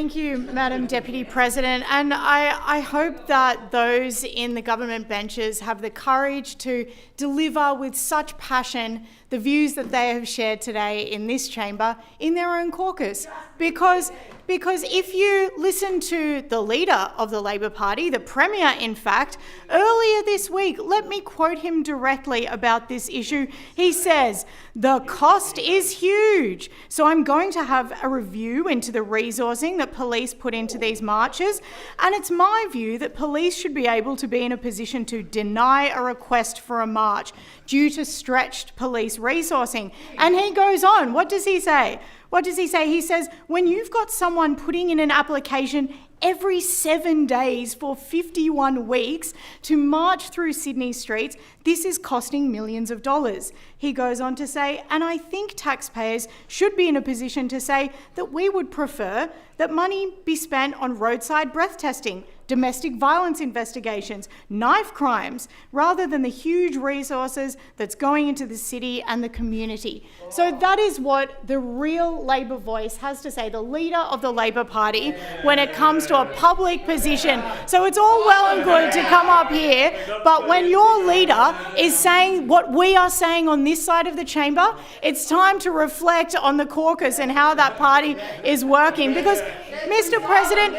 Thank you, Madam Deputy President. And I hope that those in the government benches have the courage to deliver with such passion the views that they have shared today in this chamber in their own caucus. Because if you listen to the leader of the Labor Party, the Premier, in fact, earlier this week, let me quote him directly about this issue. He says, "The cost is huge. So I'm going to have a review into the resourcing that police put into these marches. And it's my view that police should be able to be in a position to deny a request for a march due to stretched police resourcing." And he goes on. What does he say? He says, when you've got someone putting in an application every 7 days for 51 weeks to march through Sydney streets, this is costing millions of dollars. He goes on to say, and I think taxpayers should be in a position to say that we would prefer that money be spent on roadside breath testing, domestic violence investigations, knife crimes, rather than the huge resources that's going into the city and the community. So that is what the real Labor voice has to say, the leader of the Labor Party, when it comes to a public position. So it's all well and good to come up here, but when your leader is saying what we are saying on this side of the chamber, it's time to reflect on the caucus and how that party is working. Because, Mr. President,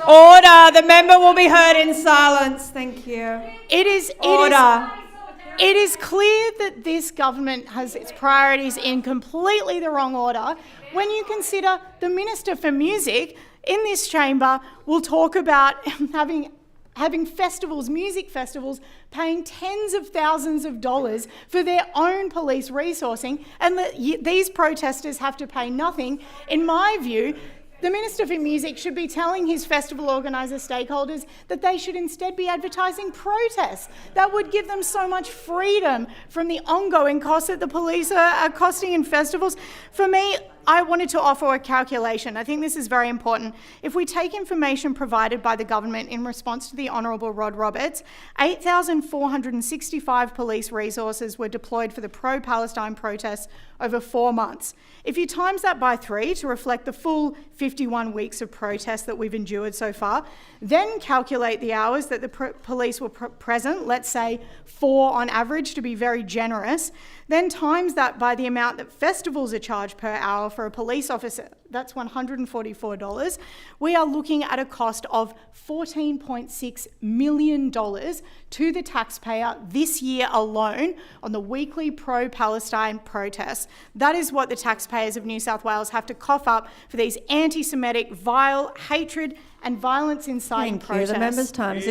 Order. The member will be heard in silence. Thank you. It is clear that this government has its priorities in completely the wrong order when you consider the Minister for Music in this chamber will talk about having festivals, music festivals, paying tens of thousands of dollars for their own police resourcing, and these protesters have to pay nothing. In my view, the Minister for Music should be telling his festival organiser stakeholders that they should instead be advertising protests. That would give them so much freedom from the ongoing costs that the police are costing in festivals. For me, I wanted to offer a calculation. I think this is very important. If we take information provided by the government in response to the Honourable Rod Roberts, 8,465 police resources were deployed for the pro-Palestine protests over 4 months. If you times that by 3 to reflect the full 51 weeks of protests that we've endured so far, then calculate the hours that the police were present, let's say 4 on average to be very generous, then times that by the amount that festivals are charged per hour for a police officer, that's $144, we are looking at a cost of $14.6 million to the taxpayer this year alone on the weekly pro-Palestine protests. That is what the taxpayers of New South Wales have to cough up for these anti-Semitic, vile, hatred and violence inciting protests. Thank you. The member's time is